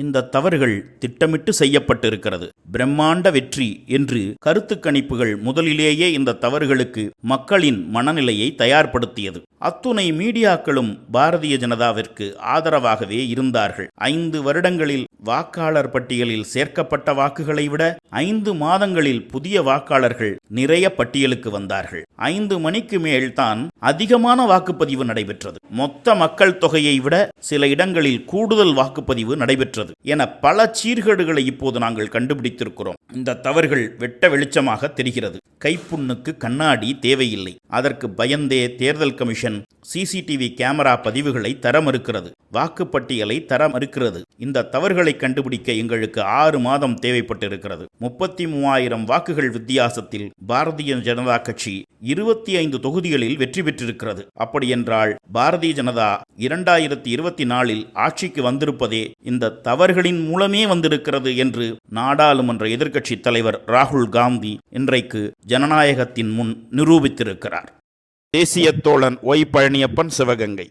இந்த தவறுகள் திட்டமிட்டு செய்யப்பட்டிருக்கிறது. பிரம்மாண்ட வெற்றி என்று கருத்து கணிப்புகள் முதலிலேயே இந்த தவறுகளுக்கு மக்களின் மனநிலையை தயார்படுத்தியது. அத்துணை மீடியாக்களும் பாரதிய ஜனதாவிற்கு ஆதரவாகவே இருந்தார்கள். 5 வருடங்களில் வாக்காளர் பட்டியலில் சேர்க்கப்பட்ட வாக்குகளை விட 5 மாதங்களில் புதிய வாக்காளர்கள் நிறைய பட்டியலுக்கு வந்தார்கள். 5 மணிக்கு மேல்தான் அதிகமான வாக்குப்பதிவு நடைபெற்றது. மொத்த மக்கள் தொகையை விட சில இடங்களில் கூடுதல் வாக்குப்பதிவு நடைபெற்றது என பல சீர்கேடுகளை இப்போது நாங்கள் கண்டுபிடித்திருக்கிறோம். இந்த தவறுகள் வெட்ட வெளிச்சமாக தெரிகிறது. கைப்புண்ணுக்கு கண்ணாடி தேவையில்லை. அதற்கு பயந்தே தேர்தல் கமிஷன் சிசிடிவி கேமரா பதிவுகளை தர மறுக்கிறது. வாக்குப்பட்டியலை தர மறுக்கிறது. இந்த தவறுகளை கண்டுபிடிக்க எங்களுக்கு 6 மாதம் தேவைப்பட்டிருக்கிறது. 33,000 வாக்குகள் வித்தியாசத்தில் பாரதிய ஜனதா கட்சி 25 தொகுதிகளில் வெற்றி பெற்றிருக்கிறது. அப்படியென்றால் பாரதிய ஜனதா 2024இல் ஆட்சிக்கு வந்திருப்பதே இந்த தவறுகளின் மூலமே வந்திருக்கிறது என்று நாடாளுமன்ற எதிர்க்கட்சி தலைவர் ராகுல் காந்தி இன்றைக்கு ஜனநாயகத்தின் முன் நிரூபித்திருக்கிறார். தேசிய தோழன் ஒய் பழனியப்பன், சிவகங்கை.